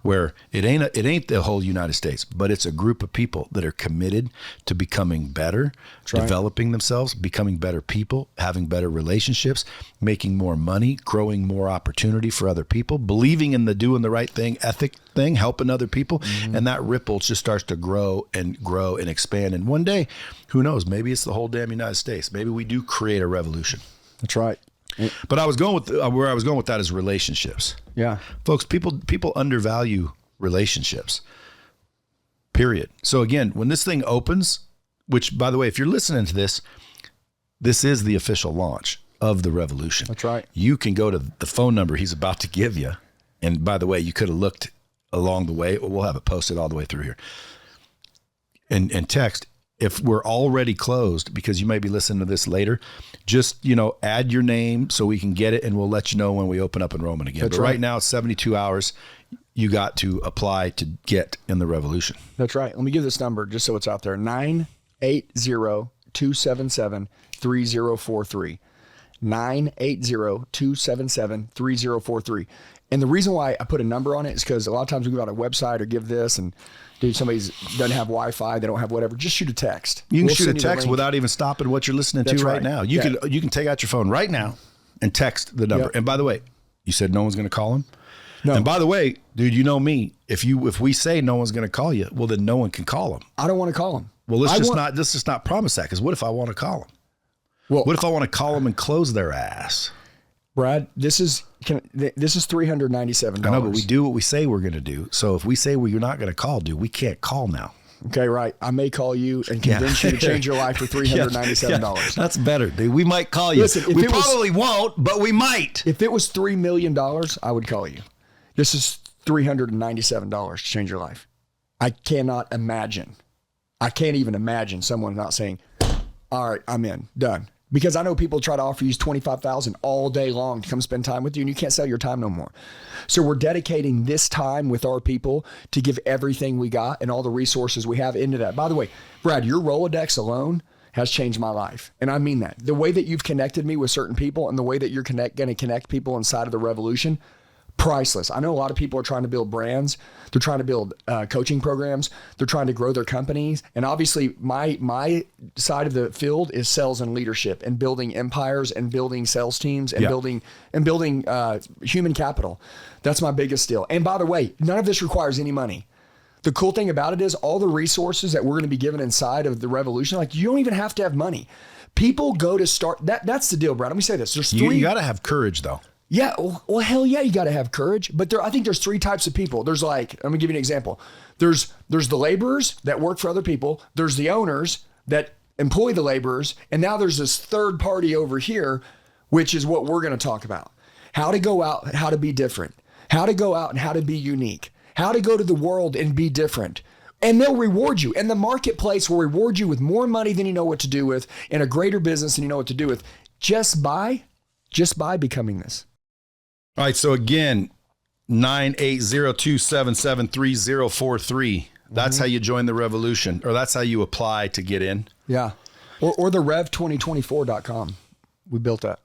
where it ain't the whole United States, but it's a group of people that are committed to becoming better, developing themselves, becoming better people, having better relationships, making more money, growing more opportunity for other people, believing in the doing the right thing, ethic thing, helping other people. And that ripple just starts to grow and expand. And one day, who knows, maybe it's the whole damn United States. Maybe we do create a revolution. That's right. But I was going with where I was going with that is relationships. Yeah. Folks, people undervalue relationships. Period. So again, when this thing opens, which by the way, if you're listening to this is the official launch of the revolution. That's right. You can go to the phone number he's about to give you. And by the way, you could have looked along the way. We'll have it posted all the way through here. And text. If we're already closed, because you may be listening to this later, just, add your name so we can get it and we'll let you know when we open up enrollment again. That's but right. right now it's 72 hours. You got to apply to get in the revolution. That's right. Let me give this number just so it's out there. 980-277-3043. 980-277-3043. And the reason why I put a number on it is because a lot of times we go on a website or give this and dude, somebody doesn't have Wi-Fi, they don't have whatever, just shoot a text. You can We'll shoot a send you the text link. without even stopping what you're listening That's to right right. now. Yeah. You can take out your phone right now and text the number. Yep. And by the way, you said no one's going to call him? No. And by the way, dude, you know me. If we say no one's going to call you, well, then no one can call him. I don't want to call them. Well, let's just not promise that, because what if I want to call them? Well, What if I want to call them and close their ass? Brad, this is $397. I know, but we do what we say we're going to do. So if we say we're not going to call, dude, we can't call now. Okay, right. I may call you and convince you to change your life for $397. Yeah, that's better, dude. We might call you. Listen, if we it was- probably won't, but we might. If it was $3 million, I would call you. This is $397 to change your life. I cannot imagine. I can't even imagine someone not saying, all right, I'm in, done. Because I know people try to offer you $25,000 all day long to come spend time with you, and you can't sell your time no more. So we're dedicating this time with our people to give everything we got and all the resources we have into that. By the way, Brad, your Rolodex alone has changed my life. And I mean that. The way that you've connected me with certain people and the way that you're going to connect people inside of the revolution, priceless. I know a lot of people are trying to build brands. They're trying to build coaching programs. They're trying to grow their companies. And obviously my side of the field is sales and leadership and building empires and building sales teams and building human capital. That's my biggest deal. And by the way, none of this requires any money. The cool thing about it is all the resources that we're going to be given inside of the revolution, like you don't even have to have money. People go to start. That's the deal, Brad. Let me say this. There's three. You got to have courage, though. Yeah, well, hell yeah, you got to have courage. But I think there's three types of people. There's like, I'm gonna give you an example. There's the laborers that work for other people. There's the owners that employ the laborers, and now there's this third party over here, which is what we're gonna talk about. How to go out, how to be different. How to go out and how to be unique. How to go to the world and be different. And they'll reward you. And the marketplace will reward you with more money than you know what to do with, and a greater business than you know what to do with, just by becoming this. All right, so again, 980-277-3043. That's how you join the revolution, or that's how you apply to get in. Yeah. Or the rev2024.com. We built that.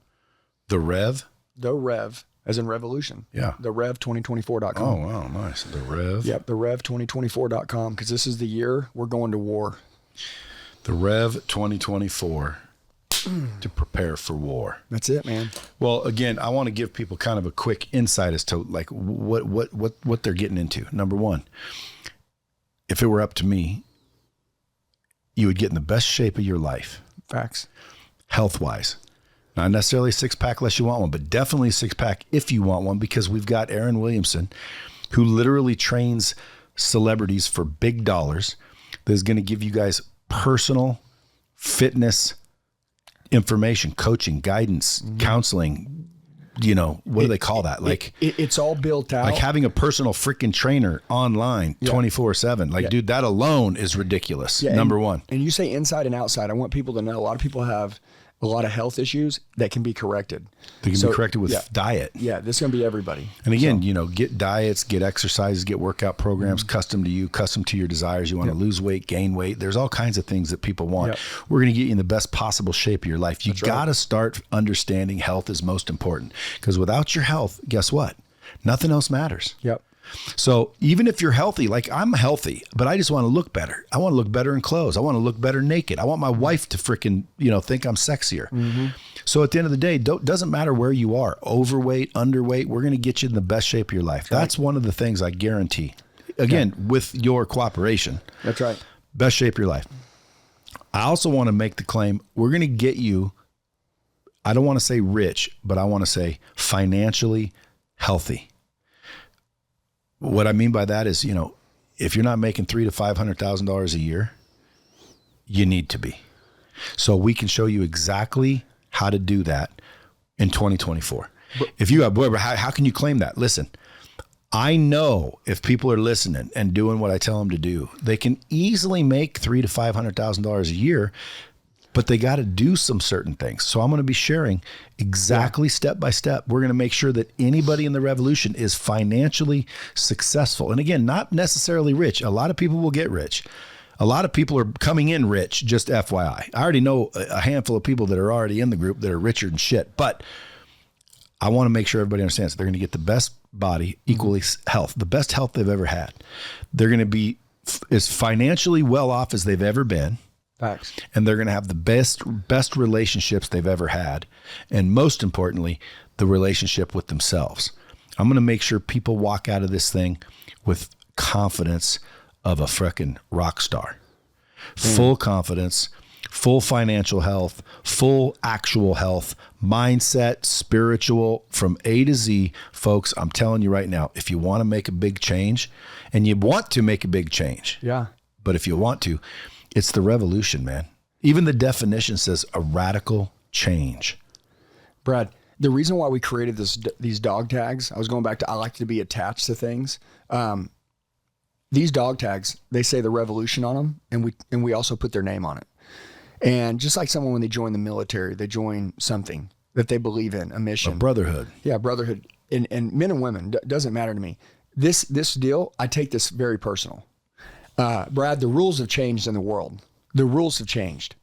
The Rev? The Rev, as in revolution. Yeah. The rev2024.com. Oh, wow, nice. The Rev. Yep, the rev2024.com, because this is the year we're going to war. The Rev 2024 to prepare for war. That's it, man. Well, again, I want to give people kind of a quick insight as to like what they're getting into. Number one, if it were up to me, you would get in the best shape of your life. Facts. Health-wise. Not necessarily a six-pack unless you want one, but definitely a six-pack if you want one, because we've got Aaron Williamson, who literally trains celebrities for big dollars, that is going to give you guys personal fitness information, coaching, guidance, counseling. You know, what do they call that? Like it's all built out. Like having a personal freaking trainer online 24/7. Like, dude, that alone is ridiculous. Number one. And you say inside and outside. I want people to know a lot of people have a lot of health issues that can be corrected. They can be corrected with diet. Yeah, this is going to be everybody. And again, you know, get diets, get exercises, get workout programs custom to you, custom to your desires. You want to lose weight, gain weight. There's all kinds of things that people want. We're going to get you in the best possible shape of your life. You got to start understanding health is most important, because without your health, guess what? Nothing else matters. Yep. So even if you're healthy, like I'm healthy, but I just want to look better. I want to look better in clothes. I want to look better naked. I want my wife to freaking, think I'm sexier. So at the end of the day, doesn't matter where you are, overweight, underweight, we're going to get you in the best shape of your life. That's one of the things I guarantee. Again, with your cooperation. That's right. Best shape of your life. I also want to make the claim, we're going to get you, I don't want to say rich, but I want to say financially healthy. What I mean by that is, if you're not making $300,000 to $500,000 a year, you need to be. So we can show you exactly how to do that in 2024. If you have, how can you claim that? Listen, I know if people are listening and doing what I tell them to do, they can easily make $300,000 to $500,000 a year, but they got to do some certain things. So I'm going to be sharing exactly step by step. We're going to make sure that anybody in the revolution is financially successful. And again, not necessarily rich. A lot of people will get rich. A lot of people are coming in rich, just FYI. I already know a handful of people that are already in the group that are richer than shit, but I want to make sure everybody understands that they're going to get the best body, equally health, the best health they've ever had. They're going to be as financially well off as they've ever been. Facts. And they're going to have the best relationships they've ever had. And most importantly, the relationship with themselves. I'm going to make sure people walk out of this thing with confidence of a frickin' rock star. Full confidence, full financial health, full actual health, mindset, spiritual, from A to Z. Folks, I'm telling you right now, if you want to make a big change, and you want to make a big change, Yeah. but if you want to, it's the revolution, man. Even the definition says a radical change. Brad, the reason why we created these dog tags, I was going back to, I like to be attached to things. These dog tags, they say the revolution on them, and we also put their name on it. And just like someone, when they join the military, they join something that they believe in, a mission. A brotherhood. Yeah, brotherhood. And men and women, doesn't matter to me. This deal, I take this very personal. Brad, the rules have changed in the world. The rules have changed.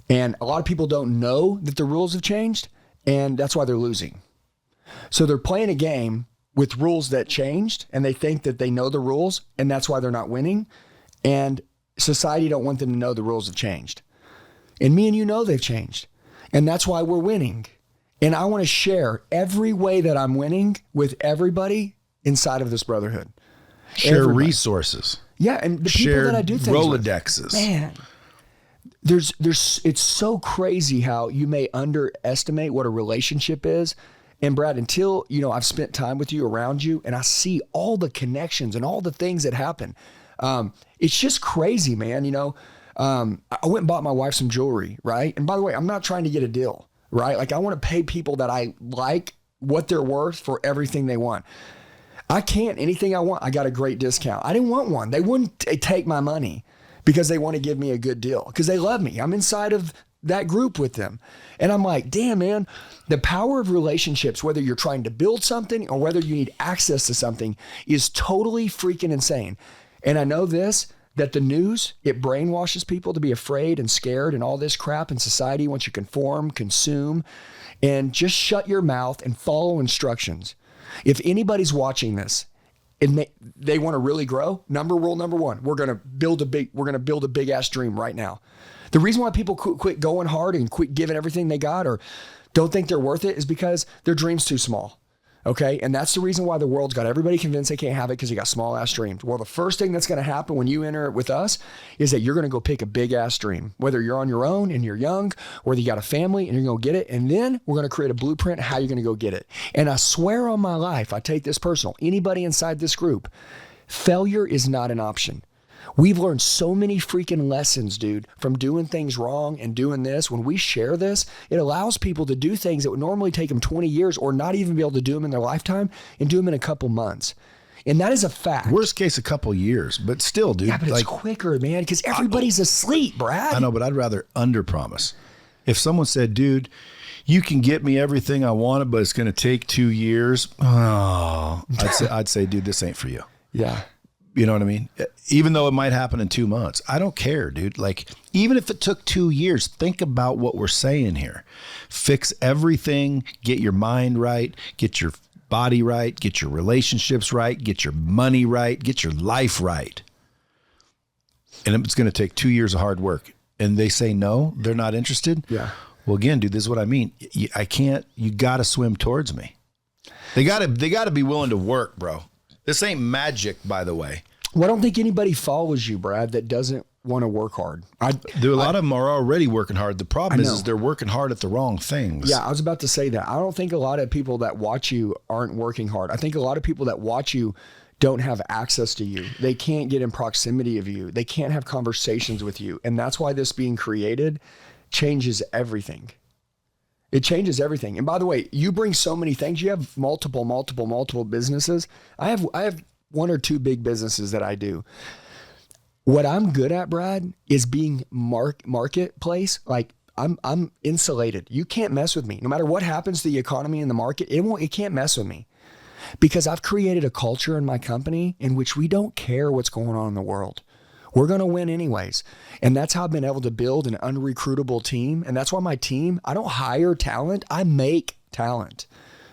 And a lot of people don't know that the rules have changed, and that's why they're losing. So they're playing a game with rules that changed, and they think that they know the rules, and that's why they're not winning. And society don't want them to know the rules have changed. And me and you know they've changed. And that's why we're winning. And I want to share every way that I'm winning with everybody inside of this brotherhood. Share Everybody. resources. Yeah, and the people that I do things Rolodexes. with. Man, there's it's so crazy how you may underestimate what a relationship is. And Brad, until, I've spent time with you, around you, and I see all the connections and all the things that happen. It's just crazy, man. I went and bought my wife some jewelry, right? And by the way, I'm not trying to get a deal, right? Like, I want to pay people that I like what they're worth for everything they want. I can't, anything I want, I got a great discount. I didn't want one. They wouldn't take my money because they want to give me a good deal, because they love me. I'm inside of that group with them. And I'm like, damn, man, the power of relationships, whether you're trying to build something or whether you need access to something, is totally freaking insane. And I know this, that the news, it brainwashes people to be afraid and scared and all this crap in society once you conform, consume, and just shut your mouth and follow instructions. If anybody's watching this and they want to really grow, rule number one, we're going to build a big ass dream right now. The reason why people quit going hard and quit giving everything they got or don't think they're worth it is because their dream's too small. Okay. And that's the reason why the world's got everybody convinced they can't have it, because you got small ass dreams. Well, the first thing that's going to happen when you enter with us is that you're going to go pick a big ass dream, whether you're on your own and you're young, or you got a family and you're going to get it. And then we're going to create a blueprint how you're going to go get it. And I swear on my life, I take this personal. Anybody inside this group, failure is not an option. We've learned so many freaking lessons, dude, from doing things wrong and doing this. When we share this, it allows people to do things that would normally take them 20 years or not even be able to do them in their lifetime, and do them in a couple months. And that is a fact. Worst case, a couple years, but still, dude. Yeah, but it's quicker, man, because everybody's asleep, Brad. I know, but I'd rather underpromise. If someone said, dude, you can get me everything I wanted, but it's going to take 2 years. Oh, I'd say, dude, this ain't for you. Yeah. You know what I mean? Even though it might happen in 2 months, I don't care, dude. Like, even if it took 2 years, think about what we're saying here. Fix everything, get your mind right, get your body right, get your relationships right, get your money right, get your life right. And it's going to take 2 years of hard work. And they say no, they're not interested. Yeah. Well, again, dude, this is what I mean. You got to swim towards me. They got to be willing to work, bro. This ain't magic, by the way. Well, I don't think anybody follows you, Brad, that doesn't want to work hard. A lot of them are already working hard. The problem is they're working hard at the wrong things. Yeah, I was about to say that. I don't think a lot of people that watch you aren't working hard. I think a lot of people that watch you don't have access to you. They can't get in proximity of you. They can't have conversations with you. And that's why this being created changes everything. It changes everything. And by the way, you bring so many things. You have multiple businesses. I have 1 or 2 big businesses that I do. What I'm good at, Brad, is being marketplace. Like, I'm insulated. You can't mess with me. No matter what happens to the economy and the market, it can't mess with me. Because I've created a culture in my company in which we don't care what's going on in the world. We're going to win anyways. And that's how I've been able to build an unrecruitable team. And that's why my team, I don't hire talent. I make talent.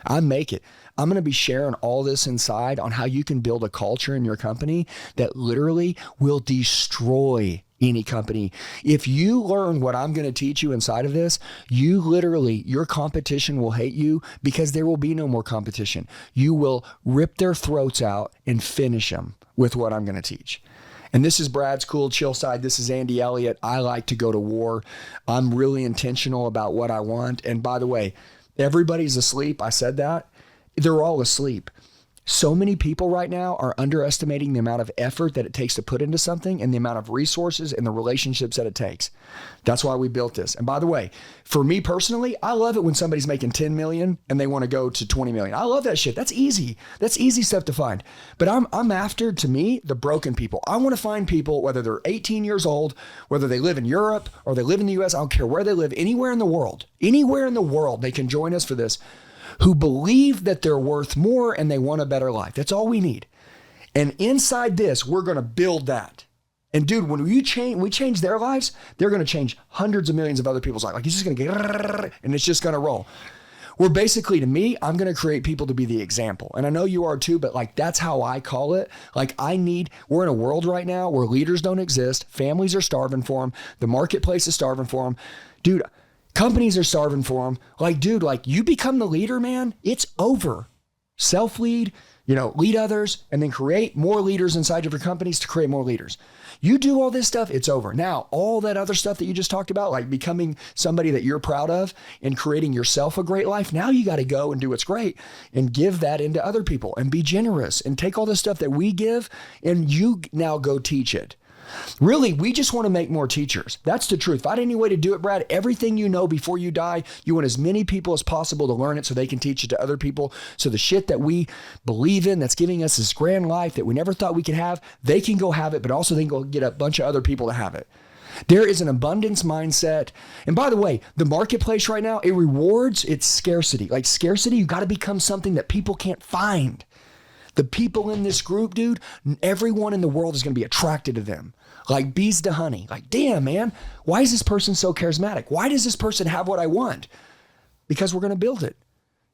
I make it. I'm going to be sharing all this inside on how you can build a culture in your company that literally will destroy any company. If you learn what I'm going to teach you inside of this, you literally, your competition will hate you because there will be no more competition. You will rip their throats out and finish them with what I'm going to teach. And this is Brad's Cool Chill Side. This is Andy Elliott. I like to go to war. I'm really intentional about what I want. And by the way, everybody's asleep. I said that. They're all asleep. So many people right now are underestimating the amount of effort that it takes to put into something and the amount of resources and the relationships that it takes. That's why we built this. And by the way, for me personally, I love it when somebody's making 10 million and they want to go to 20 million. I love that shit. That's easy. That's easy stuff to find. But I'm after, to me, the broken people. I want to find people, whether they're 18 years old, whether they live in Europe or they live in the US, I don't care where they live, anywhere in the world, they can join us for this, who believe that they're worth more and they want a better life. That's all we need. And inside this, we're going to build that. And dude, when we change their lives, they're going to change hundreds of millions of other people's lives. Like, it's just going to get, and it's just going to roll. We're basically, to me, I'm going to create people to be the example. And I know you are too, but like, that's how I call it. Like, we're in a world right now where leaders don't exist. Families are starving for them. The marketplace is starving for them. Dude, companies are starving for them. Like, dude, like, you become the leader, man, it's over. Self-lead, lead others, and then create more leaders inside of your companies to create more leaders. You do all this stuff, it's over. Now, all that other stuff that you just talked about, like becoming somebody that you're proud of and creating yourself a great life, now you got to go and do what's great and give that into other people and be generous and take all the stuff that we give and you now go teach it. Really, we just want to make more teachers. That's the truth. If I had any way to do it, Brad, everything you know before you die, you want as many people as possible to learn it so they can teach it to other people. So the shit that we believe in that's giving us this grand life that we never thought we could have, they can go have it, but also they can go get a bunch of other people to have it. There is an abundance mindset. And by the way, the marketplace right now, it rewards its scarcity. Like scarcity, you got to become something that people can't find. The people in this group, dude, everyone in the world is going to be attracted to them. Like bees to honey. Like, damn, man, why is this person so charismatic? Why does this person have what I want? Because we're going to build it.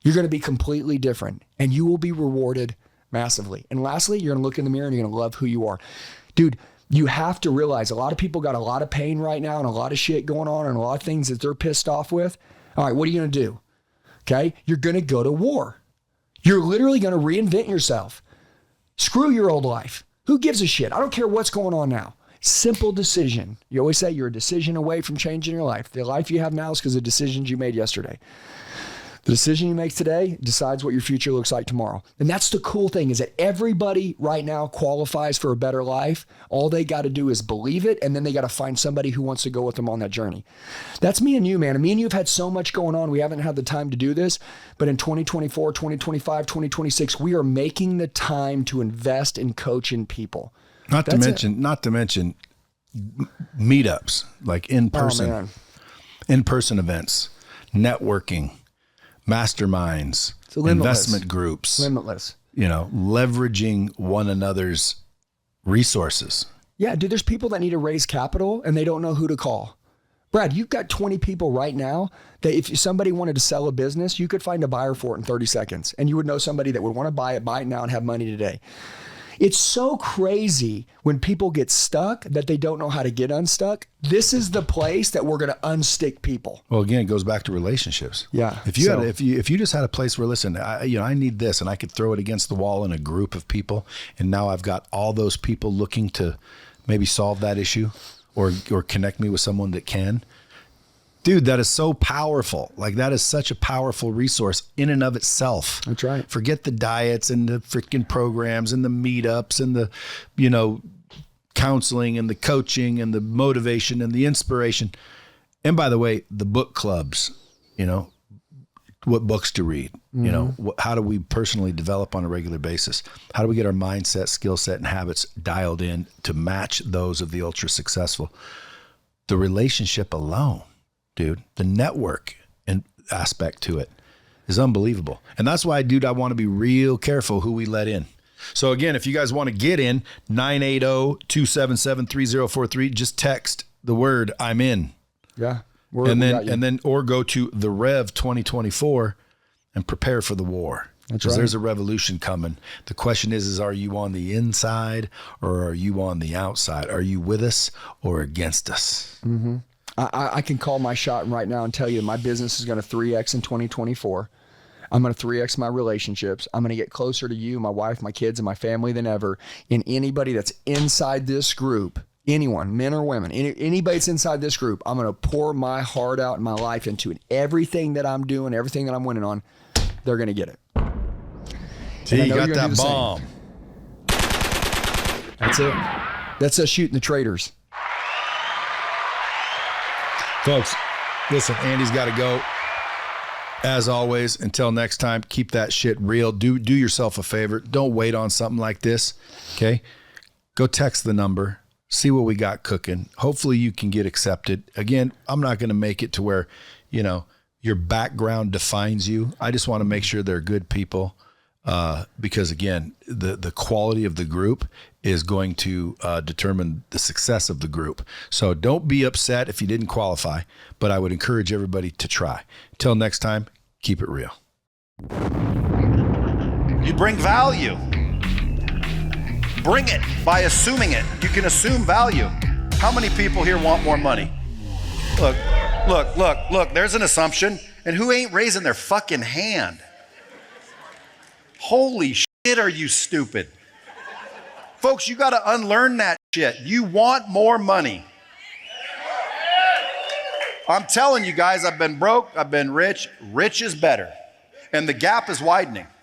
You're going to be completely different and you will be rewarded massively. And lastly, you're going to look in the mirror and you're going to love who you are. Dude, you have to realize a lot of people got a lot of pain right now and a lot of shit going on and a lot of things that they're pissed off with. All right, what are you going to do? Okay, you're going to go to war. You're literally going to reinvent yourself. Screw your old life. Who gives a shit? I don't care what's going on now. Simple decision. You always say you're a decision away from changing your life. The life you have now is because of decisions you made yesterday. The decision you make today decides what your future looks like tomorrow. And that's the cool thing is that everybody right now qualifies for a better life. All they got to do is believe it. And then they got to find somebody who wants to go with them on that journey. That's me and you, man. Me and you have had so much going on. We haven't had the time to do this, but in 2024, 2025, 2026, we are making the time to invest in coaching people. Not to mention meetups, like in-person events, networking, masterminds, investment groups, limitless, leveraging one another's resources. Yeah, dude, there's people that need to raise capital and they don't know who to call. Brad, you've got 20 people right now that if somebody wanted to sell a business, you could find a buyer for it in 30 seconds and you would know somebody that would want to buy it now and have money today. It's so crazy when people get stuck that they don't know how to get unstuck. This is the place that we're going to unstick people. Well, again, it goes back to relationships. Yeah. If you just had a place where, listen, I need this and I could throw it against the wall in a group of people. And now I've got all those people looking to maybe solve that issue or connect me with someone that can. Dude, that is so powerful. Like that is such a powerful resource in and of itself. That's right. Forget the diets and the freaking programs and the meetups and the, counseling and the coaching and the motivation and the inspiration. And by the way, the book clubs, what books to read, how do we personally develop on a regular basis? How do we get our mindset, skill set, and habits dialed in to match those of the ultra successful? The relationship alone. Dude, the network and aspect to it is unbelievable. And that's why, dude, I want to be real careful who we let in. So again, if you guys want to get in, 980-277-3043, just text the word I'm in. Yeah. And then or go to the Rev 2024 and prepare for the war. Because there's a revolution coming. The question is are you on the inside or are you on the outside? Are you with us or against us? Mm-hmm. I can call my shot right now and tell you my business is going to 3X in 2024. I'm going to 3X my relationships. I'm going to get closer to you, my wife, my kids, and my family than ever. And anybody that's inside this group, anyone, men or women, anybody that's inside this group, I'm going to pour my heart out and my life into it. Everything that I'm doing, everything that I'm winning on, they're going to get it. See, you got that bomb. That's it. That's us shooting the traitors. Folks, listen, Andy's got to go. As always, until next time, keep that shit real. Do yourself a favor. Don't wait on something like this, okay? Go text the number. See what we got cooking. Hopefully you can get accepted. Again, I'm not going to make it to where, your background defines you. I just want to make sure they're good people because, again, the quality of the group is going to determine the success of the group. So don't be upset if you didn't qualify, but I would encourage everybody to try. Till next time, keep it real. You bring value. Bring it by assuming it. You can assume value. How many people here want more money? Look, there's an assumption. And who ain't raising their fucking hand? Holy shit, are you stupid? Folks, you got to unlearn that shit. You want more money. I'm telling you guys, I've been broke, I've been rich. Rich is better. And the gap is widening.